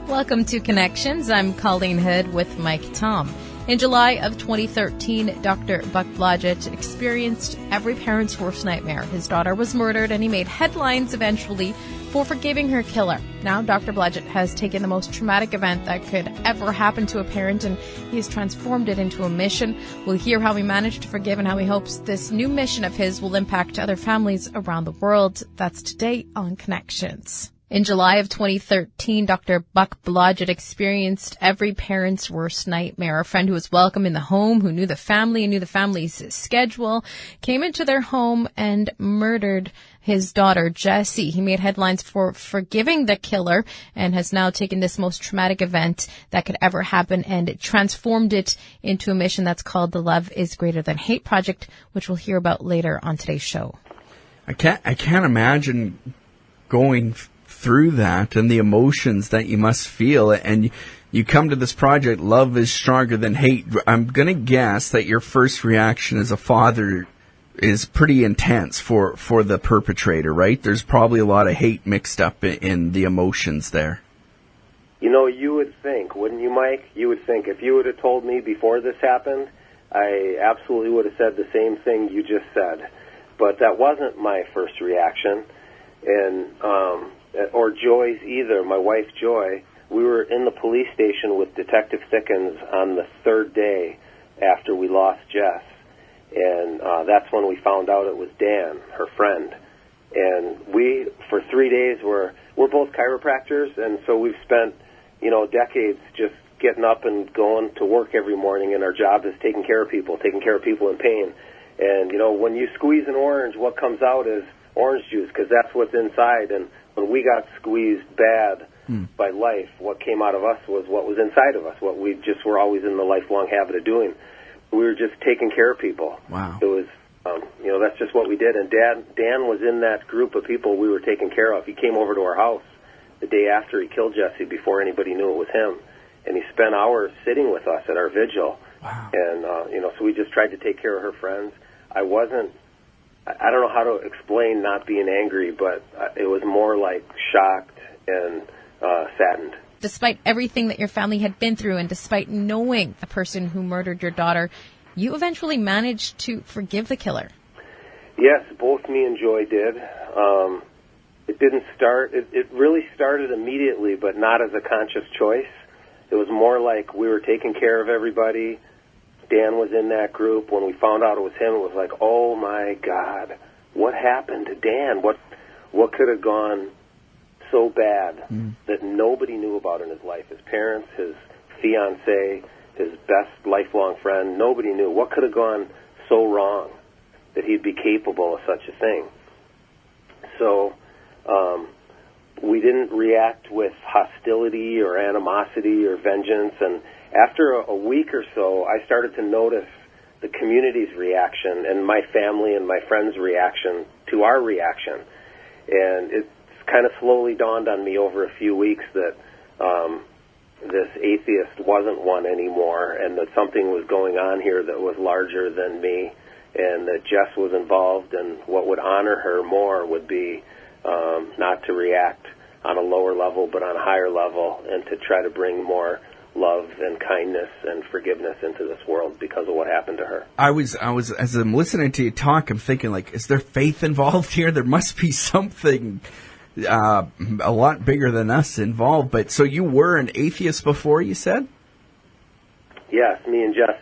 Welcome to Connections. I'm Colleen Hood with Mike Tom. In July of 2013, Dr. Buck Blodgett experienced every parent's worst nightmare. His daughter was murdered, and he made headlines eventually for forgiving her killer. Now, Dr. Blodgett has taken the most traumatic event that could ever happen to a parent, and he has transformed it into a mission. We'll hear how he managed to forgive and how he hopes this new mission of his will impact other families around the world. That's today on Connections. In July of 2013, Dr. Buck Blodgett experienced every parent's worst nightmare. A friend who was welcome in the home, who knew the family and knew the family's schedule, came into their home and murdered his daughter, Jessie. He made headlines for forgiving the killer and has now taken this most traumatic event that could ever happen and transformed it into a mission that's called the Love is Greater Than Hate Project, which we'll hear about later on today's show. I can't imagine going through that and the emotions that you must feel, and you come to this project, Love is Stronger Than Hate. I'm going to guess that your first reaction as a father is pretty intense for the perpetrator, right? There's probably a lot of hate mixed up in the emotions there. You know, you would think, wouldn't you, Mike? You would think if you would have told me before this happened, I absolutely would have said the same thing you just said. But that wasn't my first reaction. And or Joy's either. My wife, Joy, we were in the police station with Detective Thickens on the third day after we lost Jess. And that's when we found out it was Dan, her friend. And we, for 3 days, we're both chiropractors, and so we've spent, decades just getting up and going to work every morning, and our job is taking care of people in pain. And, when you squeeze an orange, what comes out is orange juice, because that's what's inside. And when we got squeezed bad by life, what came out of us was what was inside of us, what we just were always in the lifelong habit of doing. We were just taking care of people. Wow. It was, that's just what we did. And Dan was in that group of people we were taking care of. He came over to our house the day after he killed Jessie, before anybody knew it was him. And he spent hours sitting with us at our vigil. Wow. And, so we just tried to take care of her friends. I don't know how to explain not being angry, but it was more like shocked and saddened. Despite everything that your family had been through and despite knowing the person who murdered your daughter, you eventually managed to forgive the killer. Yes, both me and Joy did. It didn't start, it really started immediately, but not as a conscious choice. It was more like we were taking care of everybody. Dan was in that group. When we found out it was him, it was like, oh my God, what happened to Dan? What could have gone so bad that nobody knew about in his life? His parents, his fiancée, his best lifelong friend, nobody knew. What could have gone so wrong that he'd be capable of such a thing? So we didn't react with hostility or animosity or vengeance, and after a week or so, I started to notice the community's reaction and my family and my friends' reaction to our reaction. And it's kind of slowly dawned on me over a few weeks that this atheist wasn't one anymore, and that something was going on here that was larger than me, and that Jess was involved, and what would honor her more would be not to react on a lower level but on a higher level, and to try to bring more love and kindness and forgiveness into this world because of what happened to her. I was as I'm listening to you talk, I'm thinking, like, is there faith involved here? There must be something a lot bigger than us involved. But so you were an atheist before, you said? Yes, me and Jess.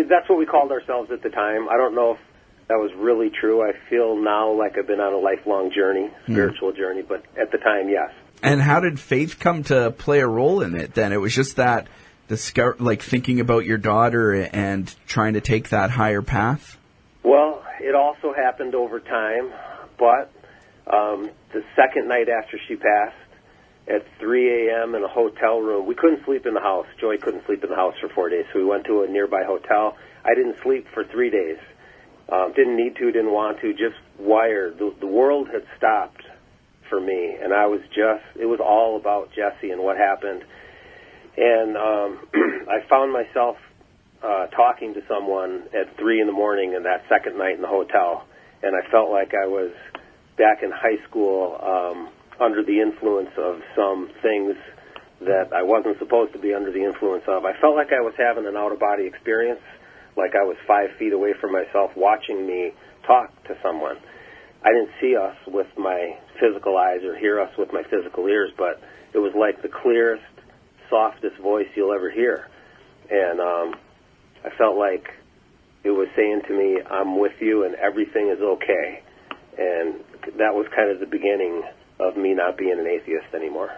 That's what we called ourselves at the time. I don't know if that was really true. I feel now like I've been on a lifelong journey, spiritual journey, but at the time, yes. And how did faith come to play a role in it then? It was just that, thinking about your daughter and trying to take that higher path? Well, it also happened over time, but the second night after she passed, at 3 a.m. in a hotel room, we couldn't sleep in the house. Joy couldn't sleep in the house for 4 days, so we went to a nearby hotel. I didn't sleep for 3 days. Didn't need to, didn't want to, just wired. The world had stopped for me, and it was all about Jessie and what happened. And I found myself talking to someone at 3 in the morning in that second night in the hotel, and I felt like I was back in high school under the influence of some things that I wasn't supposed to be under the influence of. I felt like I was having an out-of-body experience, like I was 5 feet away from myself watching me talk to someone. I didn't see us with my physical eyes or hear us with my physical ears, but it was like the clearest, softest voice you'll ever hear. And I felt like it was saying to me, I'm with you and everything is okay. And that was kind of the beginning of me not being an atheist anymore.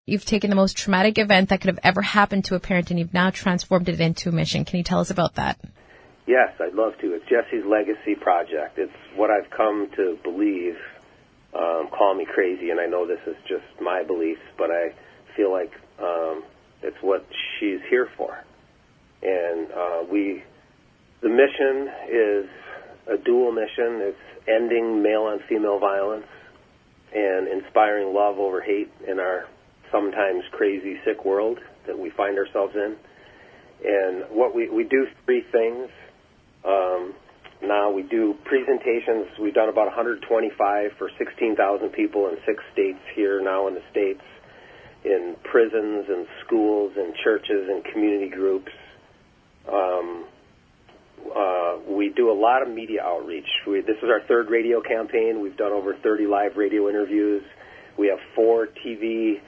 You've taken the most traumatic event that could have ever happened to a parent, and you've now transformed it into a mission. Can you tell us about that? Yes, I'd love to. It's Jessie's Legacy Project. It's what I've come to believe. Call me crazy, and I know this is just my beliefs, but I feel like it's what she's here for. And the mission is a dual mission. It's ending male-on-female violence and inspiring love over hate in our sometimes crazy, sick world that we find ourselves in. And what we do 3 things. Now we do presentations. We've done about 125 for 16,000 people in 6 states here now in the States, in prisons and schools and churches and community groups. We do a lot of media outreach. This is our 3rd radio campaign. We've done over 30 live radio interviews. We have 4 TV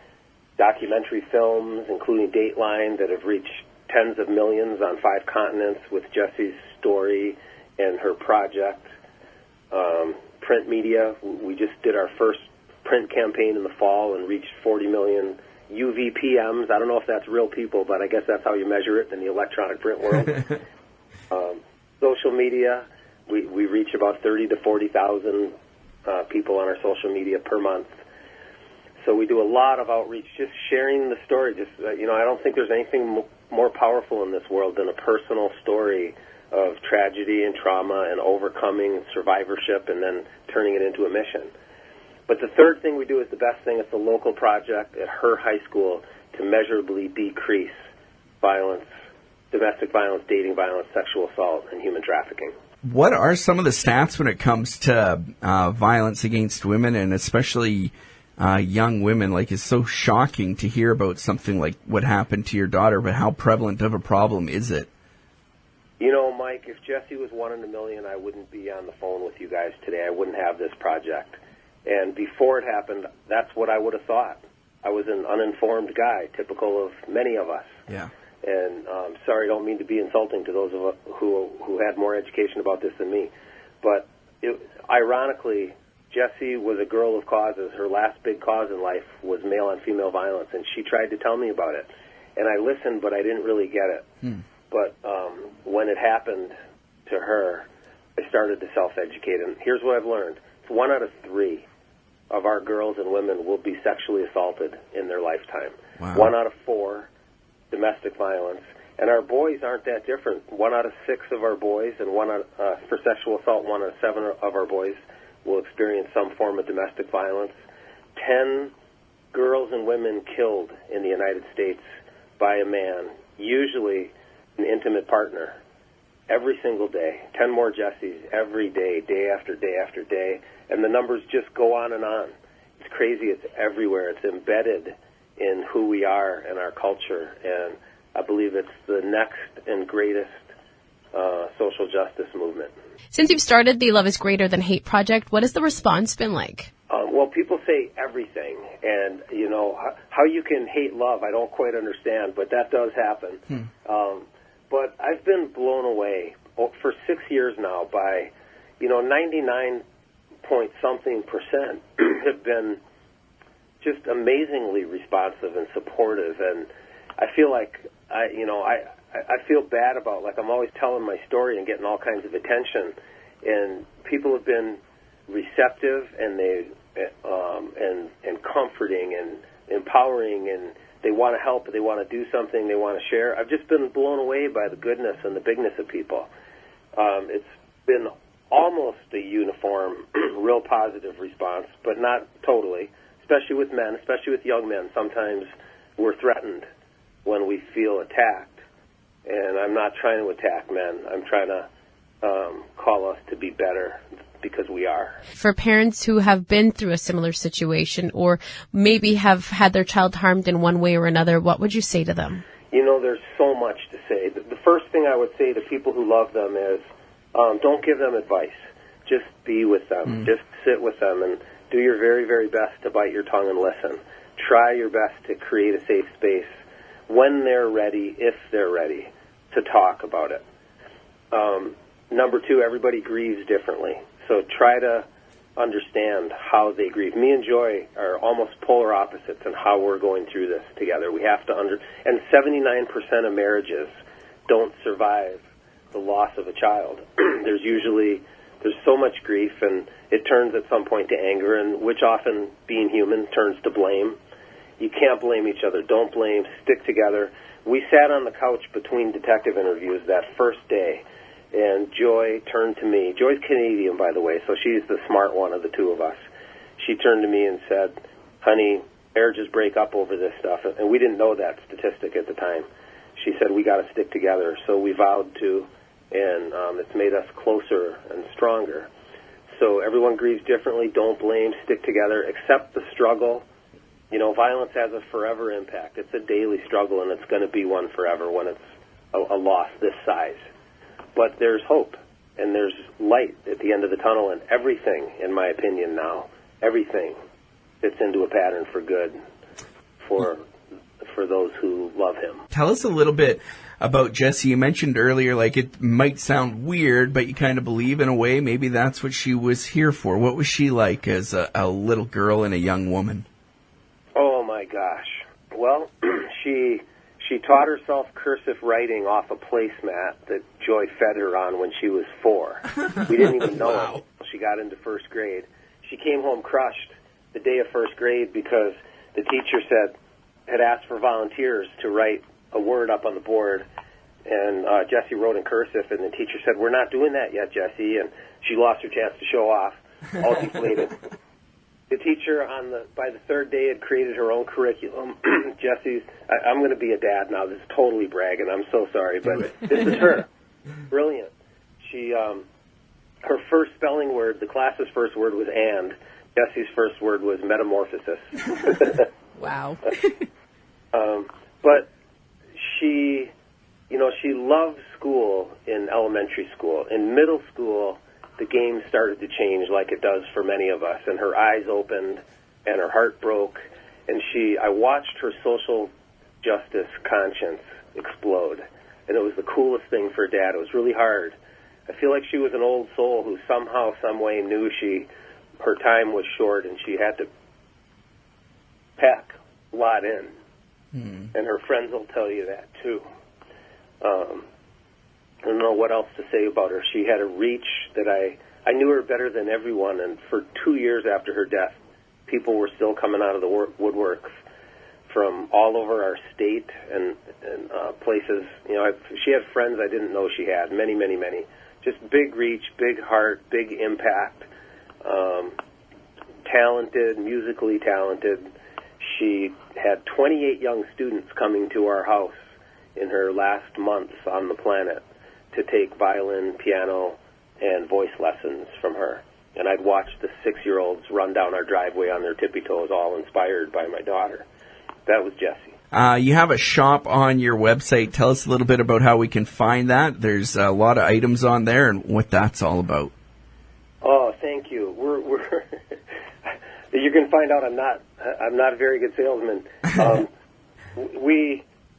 documentary films, including Dateline, that have reached tens of millions on 5 continents with Jessie's story and her project. Print media, we just did our first print campaign in the fall and reached 40 million UVPMs. I don't know if that's real people, but I guess that's how you measure it in the electronic print world. Social media, we reach about 30 to 40,000 people on our social media per month. So we do a lot of outreach, just sharing the story. I don't think there's anything more powerful in this world than a personal story of tragedy and trauma and overcoming survivorship and then turning it into a mission. But the 3rd thing we do is the best thing. It's a local project at her high school to measurably decrease violence, domestic violence, dating violence, sexual assault, and human trafficking. What are some of the stats when it comes to violence against women, and especially young women? Like, it's so shocking to hear about something like what happened to your daughter, but how prevalent of a problem is it? You know, Mike, if Jessie was 1 in a million, I wouldn't be on the phone with you guys today. I wouldn't have this project. And before it happened, that's what I would have thought. I was an uninformed guy, typical of many of us. Yeah. And sorry, I don't mean to be insulting to those of us who had more education about this than me. But ironically, Jessie was a girl of causes. Her last big cause in life was male-on-female violence, and she tried to tell me about it. And I listened, but I didn't really get it. But when it happened to her, I started to self-educate. And here's what I've learned. 1 out of 3 of our girls and women will be sexually assaulted in their lifetime. Wow. 1 out of 4, domestic violence. And our boys aren't that different. 1 out of 6 of our boys, and for sexual assault, 1 out of 7 of our boys will experience some form of domestic violence. 10 girls and women killed in the United States by a man, usually an intimate partner, every single day. 10 more Jessies every day, day after day after day. And the numbers just go on and on. It's crazy. It's everywhere. It's embedded in who we are and our culture. And I believe it's the next and greatest social justice movement. Since you've started the Love is Greater Than Hate project, what has the response been like? Well, people say everything. And, you know, how you can hate love, I don't quite understand, but that does happen. But I've been blown away for 6 years now by, 99-point-something% have been just amazingly responsive and supportive. And I feel like, I feel bad about, like, I'm always telling my story and getting all kinds of attention. And people have been receptive and and comforting and empowering, and they want to help, they want to do something, they want to share. I've just been blown away by the goodness and the bigness of people. It's been almost a uniform, real positive response, but not totally, especially with men, especially with young men. Sometimes we're threatened when we feel attacked, and I'm not trying to attack men. I'm trying to call us to be better, because we are. For parents who have been through a similar situation or maybe have had their child harmed in one way or another, what would you say to them? There's so much to say. The first thing I would say to people who love them is, don't give them advice. Just be with them. Just sit with them and do your very, very best to bite your tongue and listen. Try your best to create a safe space when they're ready, if they're ready, to talk about it. Number two, everybody grieves differently. So try to understand how they grieve. Me and Joy are almost polar opposites in how we're going through this together. We have to and 79% of marriages don't survive the loss of a child. There's so much grief, and it turns at some point to anger, and which often, being human, turns to blame. You can't blame each other. Don't blame. Stick together. We sat on the couch between detective interviews that first day, and Joy turned to me. Joy's Canadian, by the way, so she's the smart one of the two of us. She turned to me and said, honey, marriages break up over this stuff. And we didn't know that statistic at the time. She said, we got to stick together. So we vowed to, and it's made us closer and stronger. So everyone grieves differently. Don't blame. Stick together. Accept the struggle. Violence has a forever impact. It's a daily struggle, and it's going to be one forever when it's a loss this size. But there's hope, and there's light at the end of the tunnel, and everything, in my opinion now, everything fits into a pattern for good for those who love him. Tell us a little bit about Jessie. You mentioned earlier, it might sound weird, but you kind of believe in a way maybe that's what she was here for. What was she like as a little girl and a young woman? Oh, my gosh. Well, she taught herself cursive writing off a placemat that Joy fed her on when she was 4. We didn't even know Wow. it until she got into first grade. She came home crushed the day of first grade because the teacher had asked for volunteers to write a word up on the board, and Jessie wrote in cursive, and the teacher said, we're not doing that yet, Jessie, and she lost her chance to show off, all deflated. The teacher by the third day had created her own curriculum. Jessie's, I'm going to be a dad now. This is totally bragging. I'm so sorry, but this is her. Brilliant. She, her first spelling word, the class's first word was and. Jessie's first word was metamorphosis. Wow. But she loved school in elementary school. In middle school, the game started to change like it does for many of us, and her eyes opened and her heart broke, and I watched her social justice conscience explode, and it was the coolest thing for Dad. It was really hard. I feel like she was an old soul who somehow, some way knew her time was short, and she had to pack a lot in, and her friends will tell you that too. I don't know what else to say about her. She had a reach that I knew her better than everyone, and for 2 years after her death, people were still coming out of the woodwork from all over our state and places. She had friends I didn't know she had, many, many, many. Just big reach, big heart, big impact, talented, musically talented. She had 28 young students coming to our house in her last months on the planet to take violin, piano, and voice lessons from her. And I'd watch the 6-year-olds run down our driveway on their tippy toes, all inspired by my daughter. That was Jessie. You have a shop on your website. Tell us a little bit about how we can find that. There's a lot of items on there and what that's all about. Oh, thank you. We're you can find out I'm not a very good salesman.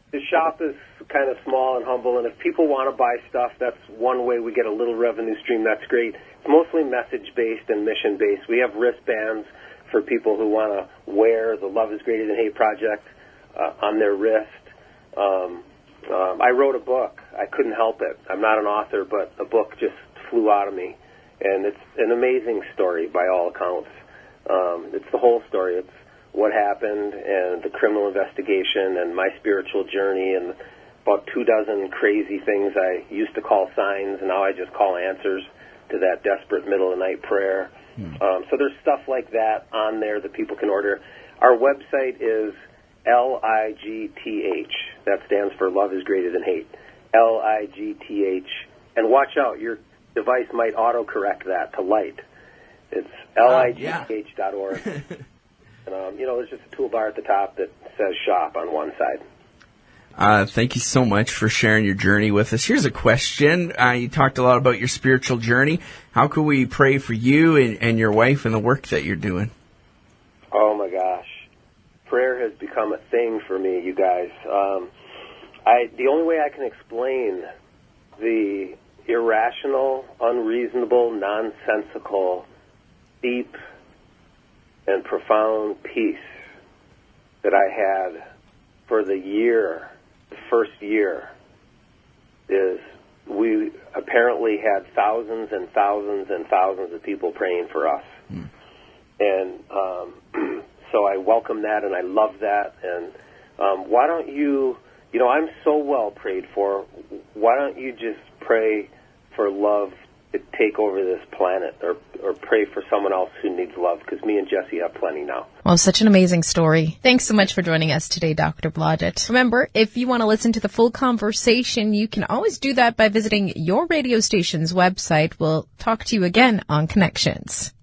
The shop is kind of small and humble, and if people want to buy stuff, that's one way we get a little revenue stream. That's great. It's mostly message-based and mission-based. We have wristbands for people who want to wear the Love is Greater Than Hate project on their wrist. I wrote a book. I couldn't help it. I'm not an author, but a book just flew out of me, and it's an amazing story by all accounts. It's the whole story. It's what happened and the criminal investigation and my spiritual journey and about 24 crazy things I used to call signs, and now I just call answers to that desperate middle-of-the-night prayer. So there's stuff like that on there that people can order. Our website is LIGTH. That stands for Love is Greater Than Hate. LIGTH. And watch out. device might autocorrect that to light. It's ligh.org. And, there's just a toolbar at the top that says shop on one side. Thank you so much for sharing your journey with us. Here's a question. You talked a lot about your spiritual journey. How can we pray for you and your wife and the work that you're doing? Oh, my gosh. Prayer has become a thing for me, you guys. The only way I can explain the irrational, unreasonable, nonsensical, deep, and profound peace that I had for the first year, is we apparently had thousands and thousands and thousands of people praying for us. And so I welcome that, and I love that. And why don't you, I'm so well prayed for, why don't you just pray for love to take over this planet, or pray for someone else who needs love, because me and Jessie have plenty now. Well, such an amazing story. Thanks so much for joining us today, Dr. Blodgett. Remember, if you want to listen to the full conversation, you can always do that by visiting your radio station's website. We'll talk to you again on Connections.